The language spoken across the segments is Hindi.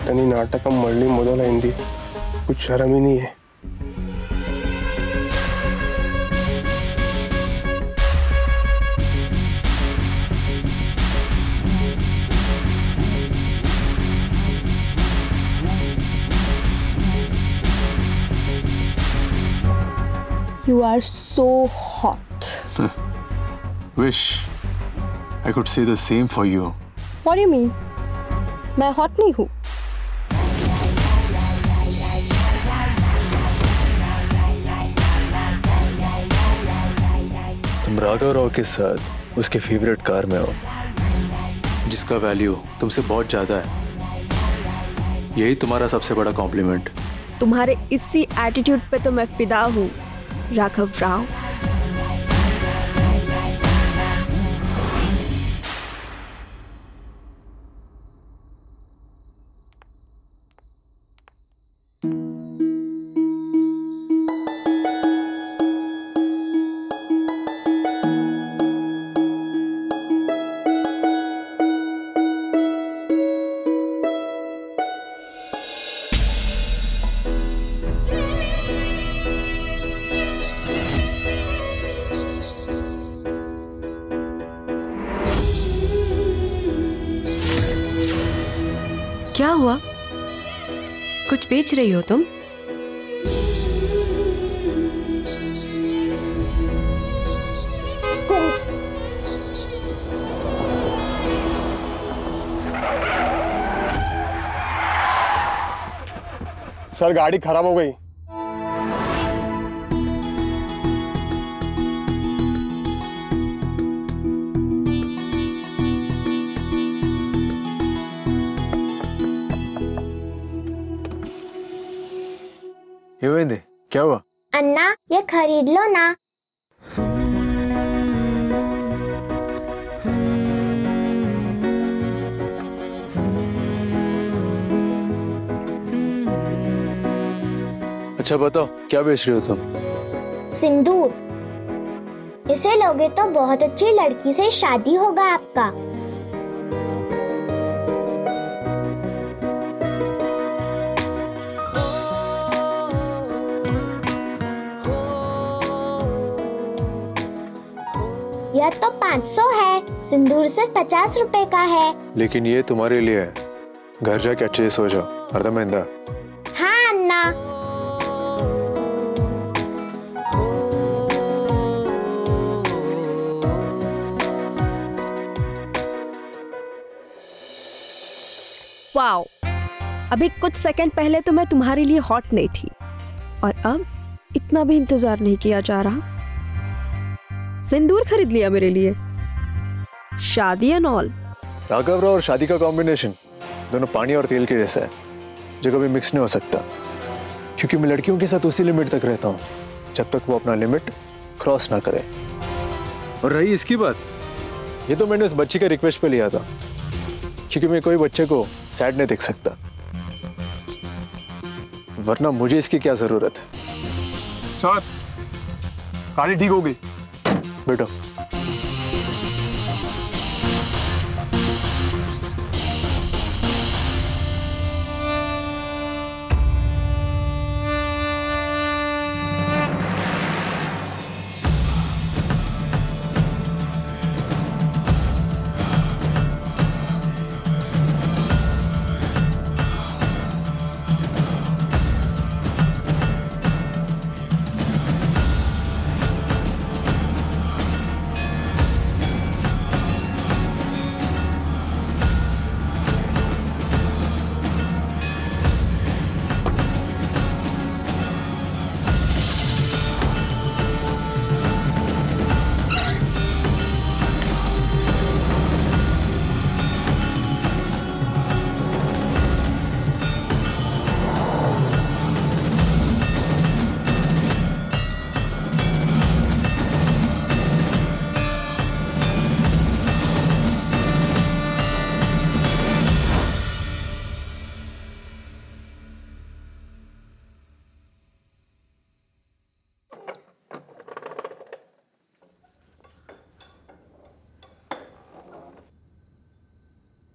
तनी नाटकम मरली मोदलैंदी, कुछ शर्म ही नहीं है। You are so hot. Wish I could say the same for you. What do you mean? मैं hot नहीं हूँ। तुम राघव राव के साथ उसके फेवरेट कार में हो, जिसका वैल्यू तुमसे बहुत ज्यादा है। यही तुम्हारा सबसे बड़ा कॉम्प्लीमेंट। तुम्हारे इसी एटीट्यूड पे तो मैं फिदा हूँ, राघव राव। क्या हुआ? कुछ बेच रही हो तुम? सर गाड़ी खराब हो गई। ये क्या हुआ? अन्ना ये खरीद लो ना। अच्छा बताओ, क्या बेच रही हो तुम? सिंदूर। इसे लोगे तो बहुत अच्छी लड़की से शादी होगा आपका। यह तो 500 है, सिंदूर सिर्फ 50 रुपए का है। लेकिन ये तुम्हारे लिए है, घर जाके अच्छे से सो जाओ। अर्थमैंदा? हाँ अन्ना। वाओ, अभी कुछ सेकंड पहले तो मैं तुम्हारे लिए हॉट नहीं थी, और अब इतना भी इंतजार नहीं किया जा रहा। सिंदूर खरीद लिया मेरे लिए, शादी एंड ऑल। राघव राव और शादी का कॉम्बिनेशन दोनों पानी और तेल के जैसा है, जो कभी मिक्स नहीं हो सकता। क्योंकि मैं लड़कियों के साथ उसी लिमिट तक रहता हूँ जब तक वो अपना लिमिट क्रॉस ना करे। और रही इसकी बात, ये तो मैंने उस बच्ची का रिक्वेस्ट पे लिया था, क्योंकि मैं कोई बच्चे को सैड नहीं देख सकता, वरना मुझे इसकी क्या जरूरत है। सर गाड़ी ठीक हो गई। बेटो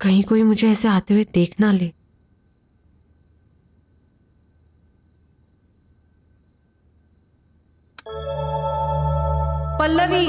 कहीं कोई मुझे ऐसे आते हुए देख ना ले। पल्लवी,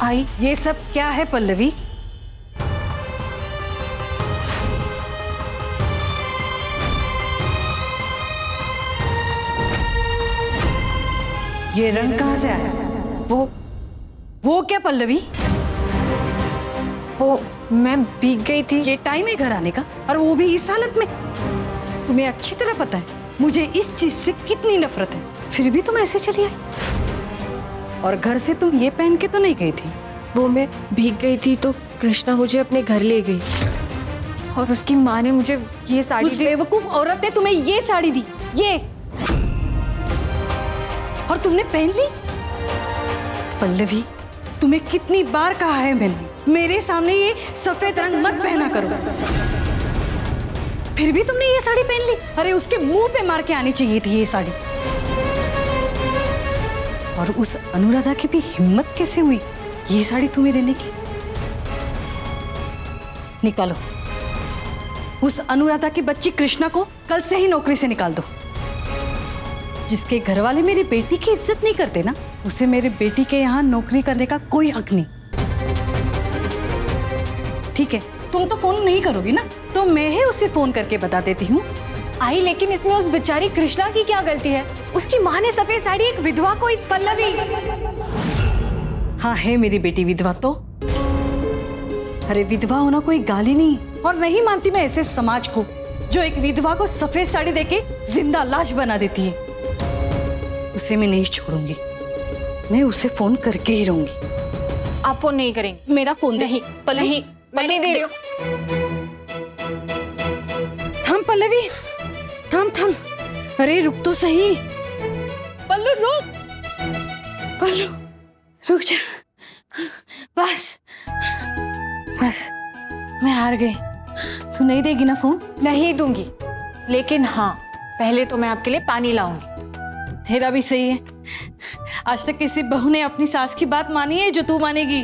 आई, ये सब क्या है पल्लवी? ये रंग कहाँ से आया? वो क्या पल्लवी? वो मैं भीग गई थी। ये टाइम है घर आने का, और वो भी इस हालत में? तुम्हें अच्छी तरह पता है मुझे इस चीज से कितनी नफरत है, फिर भी तुम ऐसे चली आई। और घर से तुम ये पहन के तो नहीं गई थी? वो मैं भीग गई थी तो कृष्णा मुझे अपने घर ले गई और उसकी माँ ने मुझे ये साड़ी उस बेवकूफ औरत ने तुम्हें ये साड़ी दी, ये, और तुमने पहन ली? पल्लवी, तुम्हें कितनी बार कहा है मैंने, मेरे सामने ये सफेद रंग मत पहना करो, फिर भी तुमने ये साड़ी पहन ली। अरे उसके मुंह पे मार के आनी चाहिए थी ये साड़ी। और उस अनुराधा की भी हिम्मत कैसे हुई ये साड़ी तुम्हें देने की? निकालो उस अनुराधा की बच्ची कृष्णा को कल से ही नौकरी से निकाल दो। जिसके घर वाले मेरी बेटी की इज्जत नहीं करते ना, उसे मेरे बेटी के यहाँ नौकरी करने का कोई हक नहीं। ठीक है, तुम तो फोन नहीं करोगी ना, तो मैं ही उसे फोन करके बता देती हूँ। आई, लेकिन इसमें उस बेचारी कृष्णा की क्या गलती है? उसकी माँ ने सफेद साड़ी एक विधवा को। पल्लवी, हाँ है मेरी बेटी विधवा तो। अरे विधवा होना कोई गाली नहीं, और नहीं मानती मैं ऐसे समाज को जो एक विधवा को सफेद साड़ी देके जिंदा लाश बना देती है। उसे मैं नहीं छोड़ूंगी, मैं उसे फोन करके ही रहूंगी। आप फोन नहीं करेंगे? मेरा फोन नहीं पल्लवी, मैं नहीं दे रही हूँ। थम पल्लवी, थम थम, अरे रुक तो सही। पल्लू रुक, पल्लू रुक जा, बस बस, मैं हार गई। तू नहीं देगी ना फोन? नहीं दूंगी, लेकिन हाँ, पहले तो मैं आपके लिए पानी लाऊंगी। तेरा भी सही है, आज तक किसी बहू ने अपनी सास की बात मानी है जो तू मानेगी?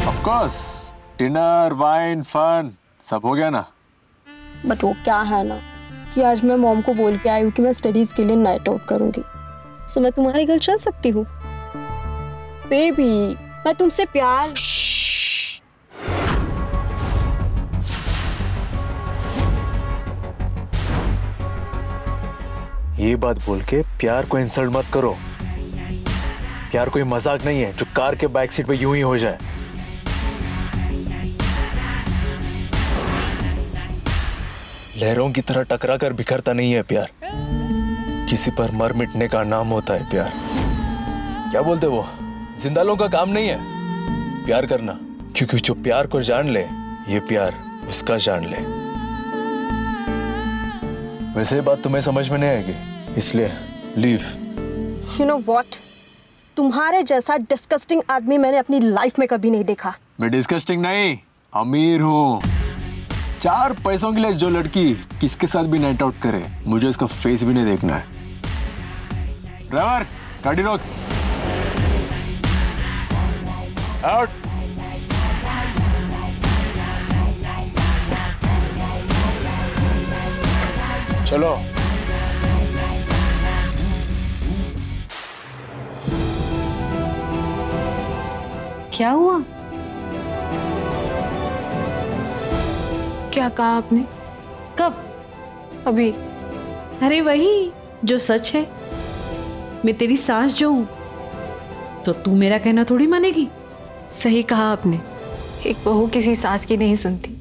Of course, dinner, wine, fun सब हो गया ना। बट वो क्या है ना कि आज मैं मॉम को बोल के आई हूँ कि मैं स्टडीज के लिए नाइट आउट करूंगी, सो मैं तुम्हारे घर चल सकती हूँ। बेबी, मैं तुमसे प्यार। ये बात बोल के प्यार को इंसल्ट मत करो। प्यार कोई मजाक नहीं है जो कार के बैक सीट पे यूं ही हो जाए। लहरों की तरह टकरा कर बिखरता नहीं है प्यार, किसी पर मर मिटने का नाम होता है प्यार। क्या बोलते वो, जिंदा लोगों का काम नहीं है प्यार करना, क्योंकि जो प्यार को जान ले, ये प्यार उसका जान ले। वैसे ये बात तुम्हें समझ में नहीं आएगी, इसलिए लीव। यू नो व्हाट, तुम्हारे जैसा डिस्गस्टिंग आदमी मैंने अपनी लाइफ में कभी नहीं देखा। मैं डिस्गस्टिंग नहीं, अमीर हूँ। 4 पैसों के लिए जो लड़की किसके साथ भी नाइट आउट करे, मुझे उसका फेस भी नहीं देखना है। ड्राइवर, गाड़ी रोक। आउट। चलो। क्या हुआ? क्या कहा आपने? कब? अभी। अरे वही जो सच है। मैं तेरी सास जो हूं, तो तू मेरा कहना थोड़ी मानेगी। सही कहा आपने, एक बहू किसी सास की नहीं सुनती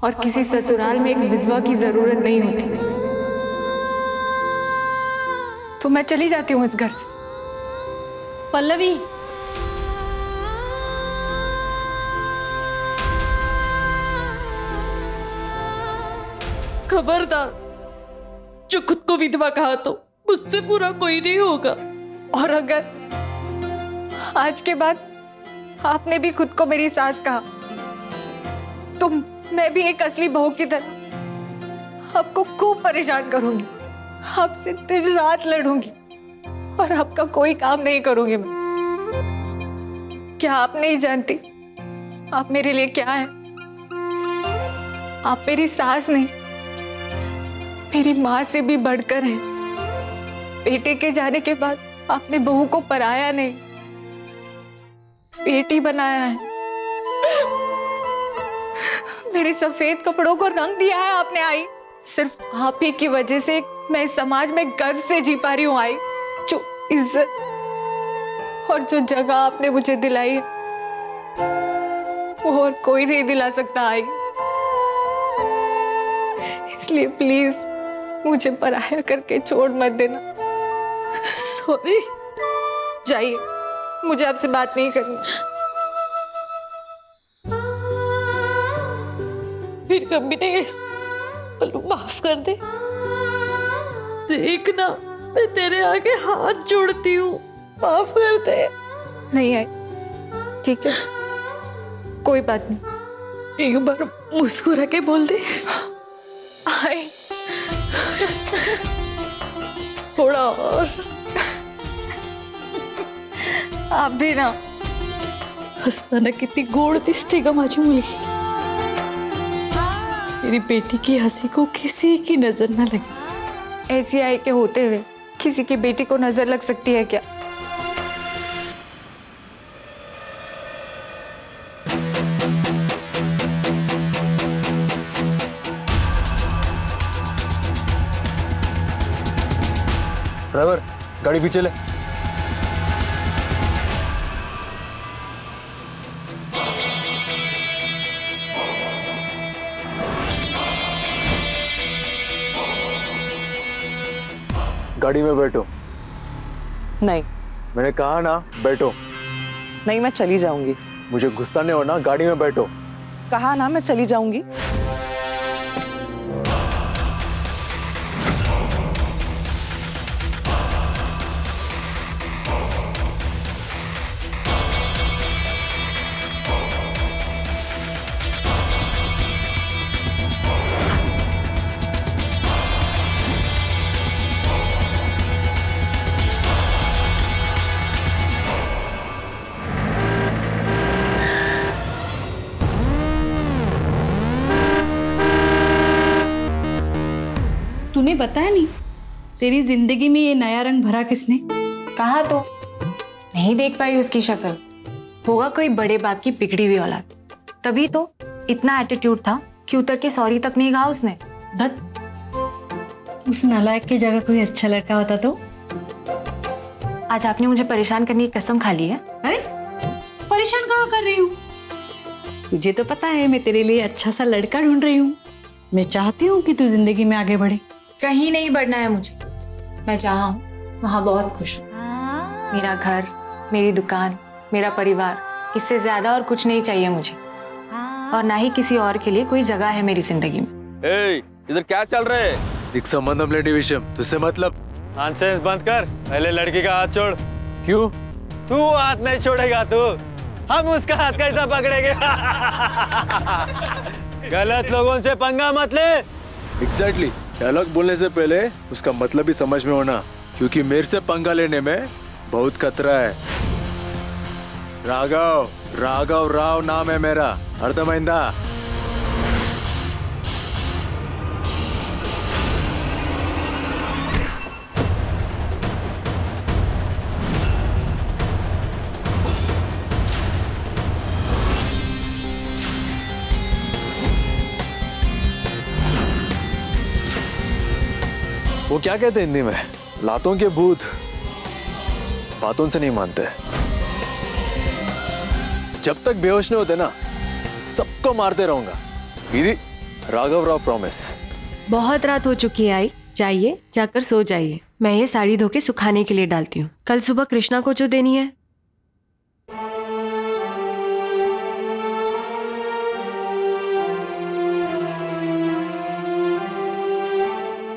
और किसी ससुराल में एक विधवा की जरूरत नहीं होती। तो मैं चली जाती हूँ इस घर से। पल्लवी, खबरदार, जो खुद को विधवा कहा तो मुझसे पूरा कोई नहीं होगा। और अगर आज के बाद आपने भी खुद को मेरी सास कहा तो मैं भी एक असली बहू की तरह आपको खूब परेशान करूंगी, आपसे दिन रात लड़ूंगी और आपका कोई काम नहीं करूंगी मैं। क्या आप नहीं जानती आप मेरे लिए क्या है? आप मेरी सास नहीं, मेरी माँ से भी बढ़कर है। बेटे के जाने के बाद आपने बहू को पराया नहीं, बेटी बनाया है। मेरे सफेद कपड़ों को रंग दिया है आपने आई। सिर्फ आप ही की वजह से मैं इस समाज में गर्व से जी पा रही हूँ आई। जो इज्जत और जो जगह आपने मुझे दिलाई है वो और कोई नहीं दिला सकता आई। इसलिए प्लीज मुझे पराया करके छोड़ मत देना। सॉरी, जाइए, मुझे आपसे बात नहीं करनी। फिर कभी नहीं बोलू, माफ कर दे। देखना मैं तेरे आगे हाथ जोड़ती हूँ, माफ कर दे। नहीं आई, ठीक है, कोई बात नहीं। एक बार मुस्कुरा के बोल दे आई। थोड़ा और। आप भी ना हसताना किती गोड दिसते ग माझी मुलगी। मेरी बेटी की हंसी को किसी की नजर न लगे। ऐसी आई के होते हुए किसी की बेटी को नजर लग सकती है क्या? ड्राइवर, गाड़ी पीछे ले। गाड़ी में बैठो। नहीं, मैंने कहा ना बैठो। नहीं, मैं चली जाऊंगी। मुझे गुस्सा नहीं होना, गाड़ी में बैठो। कहा ना मैं चली जाऊंगी। तूने बताया नहीं तेरी जिंदगी में ये नया रंग भरा किसने? कहा तो नहीं देख पाई उसकी शक्ल। होगा कोई बड़े बाप की बिगड़ी हुई औलाद, तभी तो इतना एटीट्यूड था कि उतर के सॉरी तक नहीं कहा उसने। दत्त, उस नालायक की जगह कोई अच्छा लड़का होता तो? आज आपने मुझे परेशान करने की कसम खा ली है। अरे परेशान कहाँ कर रही हूँ? तुझे तो पता है मैं तेरे लिए अच्छा सा लड़का ढूंढ रही हूँ। मैं चाहती हूँ कि तू जिंदगी में आगे बढ़े। कहीं नहीं बढ़ना है मुझे, मैं जहाँ हूँ वहाँ बहुत खुश हूँ। मेरा घर, मेरी दुकान, मेरा परिवार, इससे ज्यादा और कुछ नहीं चाहिए मुझे, और ना ही किसी और के लिए कोई जगह है मेरी जिंदगी में। इधर क्या चल रहा है? दिख संबंधम लेडी विषम, तुझसे मतलब? नॉनसेंस बंद कर, पहले लड़की का हाथ छोड़। क्यों? तू हाथ नहीं छोड़ेगा तो हम उसका हाथ कैसा पकड़ेंगे? गलत लोगों से पंगा मत ले। एग्जैक्टली, डायलॉग बोलने से पहले उसका मतलब भी समझ में होना, क्योंकि मेरे से पंगा लेने में बहुत खतरा है। राघव, राघव राव नाम है मेरा, अर्थमैंदा। वो क्या कहते हैं हिंदी में, लातों के भूत बातों से नहीं मानते। जब तक बेहोश नहीं होते ना, सबको मारते रहूंगा। दीदी, राघव राव प्रॉमिस। बहुत रात हो चुकी है आई, जाइए जाकर सो जाइए। मैं ये साड़ी धो के सुखाने के लिए डालती हूँ, कल सुबह कृष्णा को जो देनी है।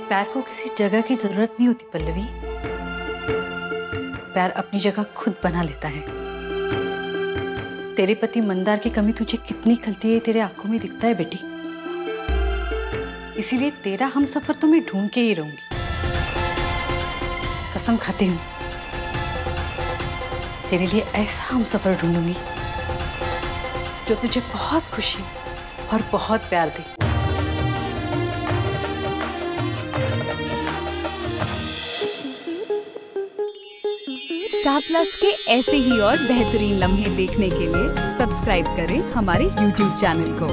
प्यार को किसी जगह की जरूरत नहीं होती पल्लवी। प्यार अपनी जगह खुद बना लेता है। तेरे पति मंदार की कमी तुझे कितनी खलती है तेरे आंखों में दिखता है बेटी। इसीलिए तेरा हम सफर तो मैं ढूंढ के ही रहूंगी। कसम खाती हूँ तेरे लिए ऐसा हम सफर ढूंढूंगी जो तुझे बहुत खुशी और बहुत प्यार दे। स्टार प्लस के ऐसे ही और बेहतरीन लम्हे देखने के लिए सब्सक्राइब करें हमारे YouTube चैनल को।